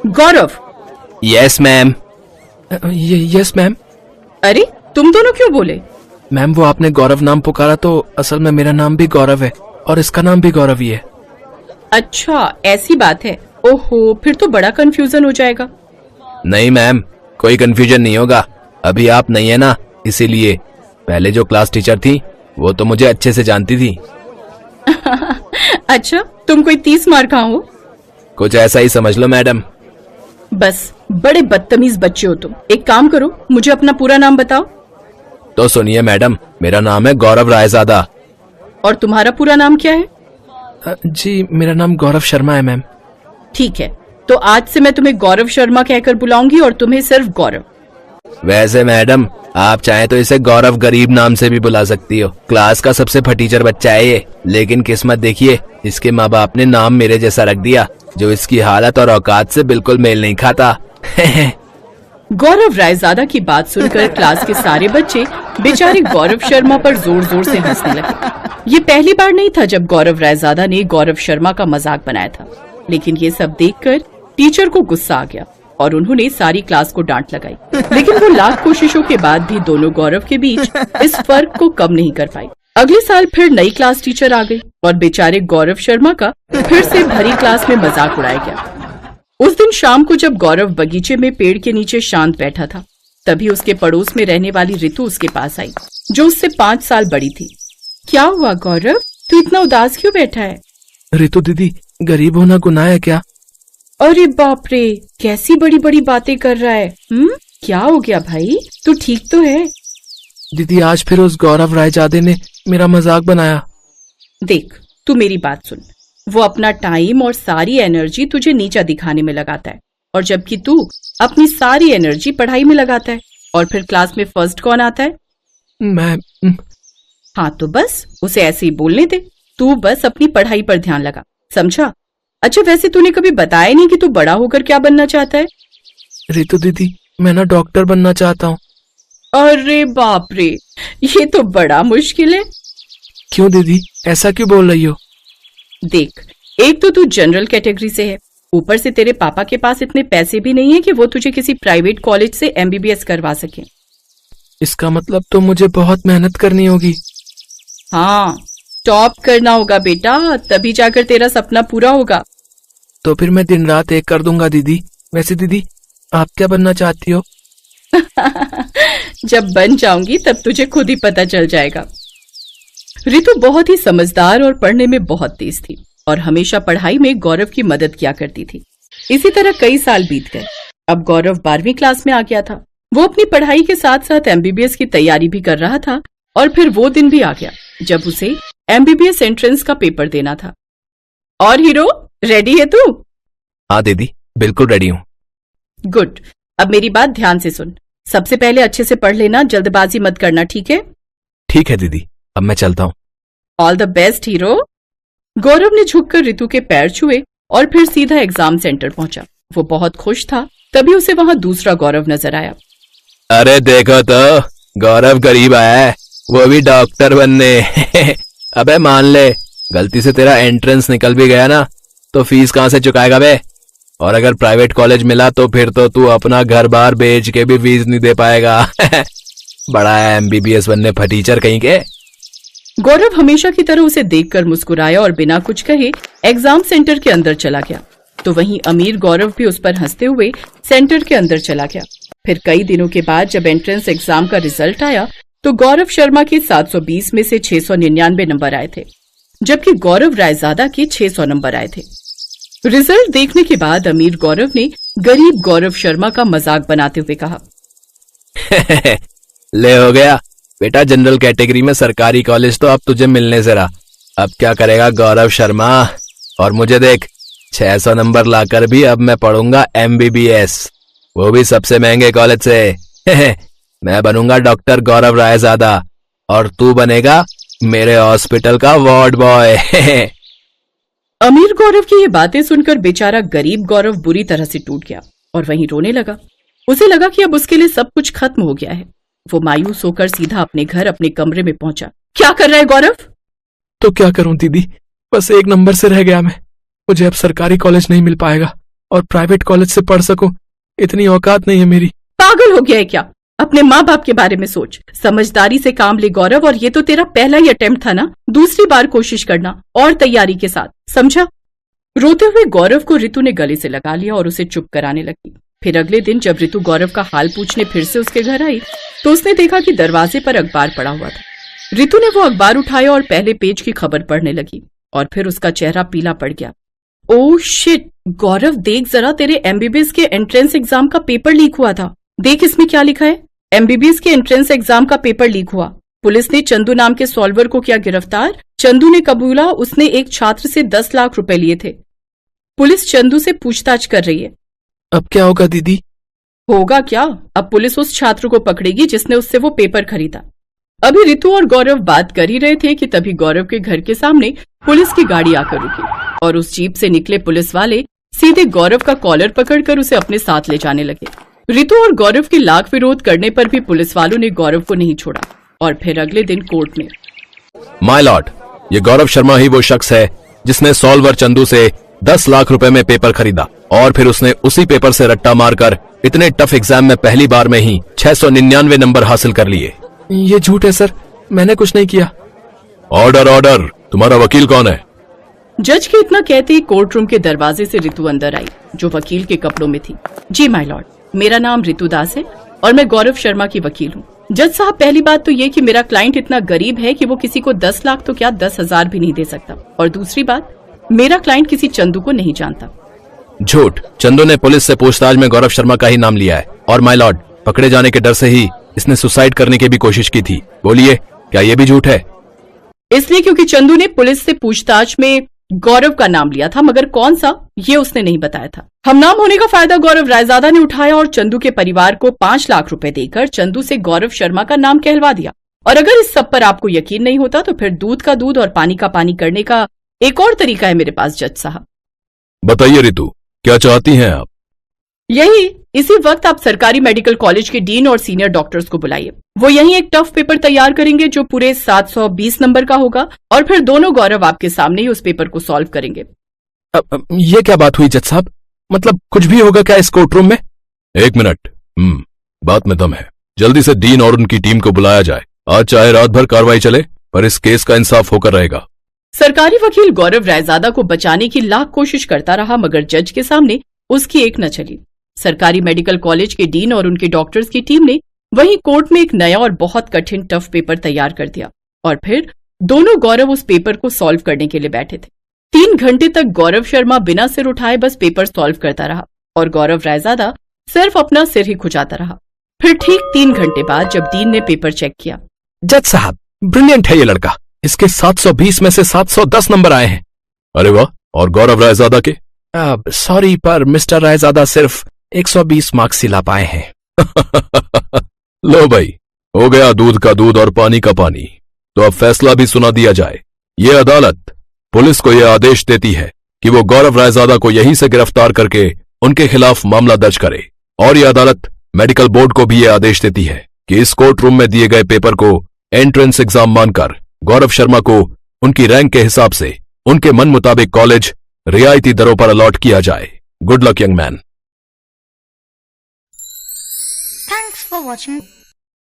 गौरव। Yes ma'am. Yes ma'am. अरे तुम दोनों क्यों बोले? मैम वो आपने गौरव नाम पुकारा तो असल में मेरा नाम भी गौरव है और इसका नाम भी गौरव ही है। अच्छा ऐसी बात है। ओहो, फिर तो बड़ा कंफ्यूजन हो जाएगा। नहीं मैम, कोई कंफ्यूजन नहीं होगा। अभी आप नहीं है ना, इसीलिए। पहले जो क्लास टीचर थी वो तो मुझे अच्छे से जानती थी। अच्छा, तुम कोई 30 मार का हो? कुछ ऐसा ही समझ लो मैडम। बस बड़े बदतमीज बच्चे हो तुम। एक काम करो, मुझे अपना पूरा नाम बताओ। तो सुनिए मैडम, मेरा नाम है गौरव रायजादा। और तुम्हारा पूरा नाम क्या है? जी मेरा नाम गौरव शर्मा है मैम। ठीक है, तो आज से मैं तुम्हें गौरव शर्मा कहकर बुलाऊंगी और तुम्हें सिर्फ गौरव। वैसे मैडम, आप चाहें तो इसे गौरव गरीब नाम से भी बुला सकती हो। क्लास का सबसे फटीचर बच्चा है ये, लेकिन किस्मत देखिए, इसके माँ बाप ने नाम मेरे जैसा रख दिया, जो इसकी हालत और औकात से बिल्कुल मेल नहीं खाता। गौरव रायजादा की बात सुनकर क्लास के सारे बच्चे बेचारे गौरव शर्मा पर जोर जोर से हंसने लगे। ये पहली बार नहीं था जब गौरव रायजादा ने गौरव शर्मा का मजाक बनाया था, लेकिन ये सब देखकर टीचर को गुस्सा आ गया और उन्होंने सारी क्लास को डांट लगाई। लेकिन वो लाख कोशिशों के बाद भी दोनों गौरव के बीच इस फर्क को कम नहीं कर पाई। अगले साल फिर नई क्लास टीचर आ गई और बेचारे गौरव शर्मा का फिर से भरी क्लास में मजाक उड़ाया गया। उस दिन शाम को जब गौरव बगीचे में पेड़ के नीचे शांत बैठा था, तभी उसके पड़ोस में रहने वाली रितु उसके पास आई, जो उससे 5 साल बड़ी थी। क्या हुआ गौरव, तू इतना उदास क्यों बैठा है? रितु दीदी, गरीब होना गुनाह है क्या? अरे बाप रे, कैसी बड़ी बड़ी बातें कर रहा है। क्या हो गया भाई, तू ठीक तो है? दीदी आज फिर उस गौरव रायजादे ने मेरा मजाक बनाया। देख, तू मेरी बात सुन। वो अपना टाइम और सारी एनर्जी तुझे नीचा दिखाने में लगाता है, और जबकि तू अपनी सारी एनर्जी पढ़ाई में लगाता है। और फिर क्लास में फर्स्ट कौन आता है? मैं हाँ तो बस उसे ऐसे ही बोलने दे। तू बस अपनी पढ़ाई पर ध्यान लगा, समझा? अच्छा वैसे तूने कभी बताया नहीं कि तू बड़ा होकर क्या बनना चाहता है? रितु दीदी, मैं ना डॉक्टर बनना चाहता हूँ। अरे बाप रे, ये तो बड़ा मुश्किल है। क्यों दीदी, ऐसा क्यों बोल रही हो? देख, एक तो तू जनरल कैटेगरी से है, ऊपर से तेरे पापा के पास इतने पैसे भी नहीं है कि वो तुझे किसी प्राइवेट कॉलेज से MBBS करवा सके। इसका मतलब तो मुझे बहुत मेहनत करनी होगी। हाँ, टॉप करना होगा बेटा, तभी जाकर तेरा सपना पूरा होगा। तो फिर मैं दिन रात एक कर दूंगा दीदी। वैसे दीदी, आप क्या बनना चाहती हो? जब बन जाऊंगी तब तुझे खुद ही पता चल जाएगा। रितु बहुत ही समझदार और पढ़ने में बहुत तेज थी और हमेशा पढ़ाई में गौरव की मदद किया करती थी। इसी तरह कई साल बीत गए। अब गौरव 12वीं क्लास में आ गया था। वो अपनी पढ़ाई के साथ साथ MBBS की तैयारी भी कर रहा था। और फिर वो दिन भी आ गया जब उसे MBBS एंट्रेंस का पेपर देना था। और हीरो, रेडी है तू? हाँ दीदी, बिल्कुल रेडी हूँ। गुड, अब मेरी बात ध्यान से सुन। सबसे पहले अच्छे से पढ़ लेना, जल्दबाजी मत करना, ठीक है? ठीक है दीदी, अब मैं चलता हूँ। All the best hero. Gaurav ने झुककर रितु के पैर छुए और फिर सीधा एग्जाम सेंटर पहुंचा। वो बहुत खुश था। तभी उसे वहां दूसरा गौरव नजर आया। अरे देखो तो, गौरव गरीब आया है, वो भी डॉक्टर बनने। अबे मान ले, गलती से तेरा एंट्रेंस निकल भी गया ना, तो फीस कहाँ से चुकाएगा बे? और अगर प्राइवेट कॉलेज मिला तो फिर तो तू अपना घर बार बेच के भी फीस नहीं दे पाएगा। बड़ा है MBBS बनने फटीचर कहीं के। गौरव हमेशा की तरह उसे देखकर मुस्कुराया और बिना कुछ कहे एग्जाम सेंटर के अंदर चला गया। तो वहीं अमीर गौरव भी उस पर हंसते हुए सेंटर के अंदर चला गया। फिर कई दिनों के बाद जब एंट्रेंस एग्जाम का रिजल्ट आया तो गौरव शर्मा के 720 में से 699 नंबर आए थे, जबकि गौरव रायजादा के 600 नंबर आए थे। रिजल्ट देखने के बाद अमीर गौरव ने गरीब गौरव शर्मा का मजाक बनाते हुए कहा, ले हो गया बेटा, जनरल कैटेगरी में सरकारी कॉलेज तो अब तुझे मिलने से रहा। अब क्या करेगा गौरव शर्मा? और मुझे देख, 600 नंबर लाकर भी अब मैं पढ़ूंगा MBBS, वो भी सबसे महंगे कॉलेज से। मैं बनूंगा डॉक्टर गौरव रायजादा और तू बनेगा मेरे हॉस्पिटल का वार्ड बॉय। अमीर गौरव की ये बातें सुनकर बेचारा गरीब गौरव बुरी तरह से टूट गया और वहीं रोने लगा। उसे लगा कि अब उसके लिए सब कुछ खत्म हो गया है। वो मायूस होकर सीधा अपने घर, अपने कमरे में पहुंचा। क्या कर रहा है गौरव? तो क्या करूं दीदी, बस एक नंबर से रह गया मैं। मुझे अब सरकारी कॉलेज नहीं मिल पाएगा। और प्राइवेट कॉलेज से पढ़ सकूं, इतनी औकात नहीं है मेरी। पागल हो गया है क्या? अपने माँ बाप के बारे में सोच, समझदारी से काम ले गौरव। और ये तो तेरा पहला ही अटेम्प्ट था ना, दूसरी बार कोशिश करना और तैयारी के साथ, समझा? रोते हुए गौरव को रितु ने गले से लगा लिया और उसे चुप कराने लगी। फिर अगले दिन जब रितु गौरव का हाल पूछने फिर से उसके घर आई तो उसने देखा कि दरवाजे पर अखबार पड़ा हुआ था। रितु ने वो अखबार उठाया और पहले पेज की खबर पढ़ने लगी और फिर उसका चेहरा पीला पड़ गया। ओह शिट गौरव, देख जरा, तेरे एमबीबीएस के एंट्रेंस एग्जाम का पेपर लीक हुआ था। देख इसमें क्या लिखा है, एमबीबीएस के एंट्रेंस एग्जाम का पेपर लीक हुआ। पुलिस ने चंदू नाम के सॉल्वर को किया गिरफ्तार। चंदू ने कबूला उसने एक छात्र से 10 लाख रुपए लिए थे। पुलिस चंदू से पूछताछ कर रही है। अब क्या होगा दीदी? होगा क्या, अब पुलिस उस छात्र को पकड़ेगी जिसने उससे वो पेपर खरीदा। अभी रितु और गौरव बात कर ही रहे थे कि तभी गौरव के घर के सामने पुलिस की गाड़ी आकर रुकी और उस जीप से निकले पुलिस वाले सीधे गौरव का कॉलर पकड़कर उसे अपने साथ ले जाने लगे। रितु और गौरव के लाख विरोध करने पर भी पुलिस वालों ने गौरव को नहीं छोड़ा और फिर अगले दिन कोर्ट में। माय लॉर्ड, ये गौरव शर्मा ही वो शख्स है जिसने सॉल्वर चंदू से 10 लाख रुपए में पेपर खरीदा और फिर उसने उसी पेपर से रट्टा मारकर इतने टफ एग्जाम में पहली बार में ही 699 नंबर हासिल कर लिए। ये झूठ है सर, मैंने कुछ नहीं किया। ऑर्डर ऑर्डर, तुम्हारा वकील कौन है? जज के इतना कहते ही कोर्ट रूम के दरवाजे से रितु अंदर आई जो वकील के कपड़ों में थी। जी माय लॉर्ड, मेरा नाम रितु दास है और मैं गौरव शर्मा की वकील हूँ। जज साहब, पहली बात तो ये कि मेरा क्लाइंट इतना गरीब है कि वो किसी को 10 लाख तो क्या 10,000 भी नहीं दे सकता, और दूसरी बात, मेरा क्लाइंट किसी चंदू को नहीं जानता। झूठ, चंदू ने पुलिस से पूछताछ में गौरव शर्मा का ही नाम लिया है और माय लॉर्ड, पकड़े जाने के डर से ही इसने सुसाइड करने की भी कोशिश की थी। बोलिए, क्या ये भी झूठ है? इसलिए क्योंकि चंदू ने पुलिस से पूछताछ में गौरव का नाम लिया था, मगर कौन सा ये उसने नहीं बताया था। हम नाम होने का फायदा गौरव रायजादा ने उठाया और चंदू के परिवार को 5 लाख रुपए देकर चंदू से गौरव शर्मा का नाम कहलवा दिया। और अगर इस सब पर आपको यकीन नहीं होता तो फिर दूध का दूध और पानी का पानी करने का एक और तरीका है मेरे पास जज साहब। बताइए रितु, क्या चाहती हैं आप? यही, इसी वक्त आप सरकारी मेडिकल कॉलेज के डीन और सीनियर डॉक्टर्स को बुलाइए। वो यही एक टफ पेपर तैयार करेंगे जो पूरे 720 नंबर का होगा और फिर दोनों गौरव आपके सामने ही उस पेपर को सॉल्व करेंगे। ये क्या बात हुई जज साहब? मतलब कुछ भी होगा क्या इस कोर्ट रूम में? एक मिनट, बात में दम है। जल्दी से डीन और उनकी टीम को बुलाया जाए। आज चाहे रात भर कार्रवाई चले, पर इस केस का इंसाफ होकर रहेगा। सरकारी वकील गौरव रायजादा को बचाने की लाख कोशिश करता रहा, मगर जज के सामने उसकी एक न चली। सरकारी मेडिकल कॉलेज के डीन और उनके डॉक्टर्स की टीम ने वहीं कोर्ट में एक नया और बहुत कठिन टफ पेपर तैयार कर दिया और फिर दोनों गौरव उस पेपर को सॉल्व करने के लिए बैठे थे। 3 घंटे तक गौरव शर्मा बिना सिर उठाए बस पेपर सॉल्व करता रहा और गौरव रायजादा सिर्फ अपना सिर ही खुजाता रहा। फिर ठीक 3 घंटे बाद जब डीन ने पेपर चेक किया, जज साहब, ब्रिलियंट है ये लड़का, इसके 720 में से 710 नंबर आए हैं। अरे वाह, और गौरव रायजादा के? सॉरी, पर मिस्टर रायजादा सिर्फ 120 मार्क्स ही ला पाए हैं। लो भाई, हो गया दूध का दूध और पानी का पानी। तो अब फैसला भी सुना दिया जाए। ये अदालत पुलिस को यह आदेश देती है कि वो गौरव रायजादा को यहीं से गिरफ्तार करके उनके खिलाफ मामला दर्ज करे, और यह अदालत मेडिकल बोर्ड को भी यह आदेश देती है कि इस कोर्ट रूम में दिए गए पेपर को एंट्रेंस एग्जाम मानकर गौरव शर्मा को उनकी रैंक के हिसाब से उनके मन मुताबिक कॉलेज रियायती दरों पर अलॉट किया जाए। Good luck young man. Thanks for watching.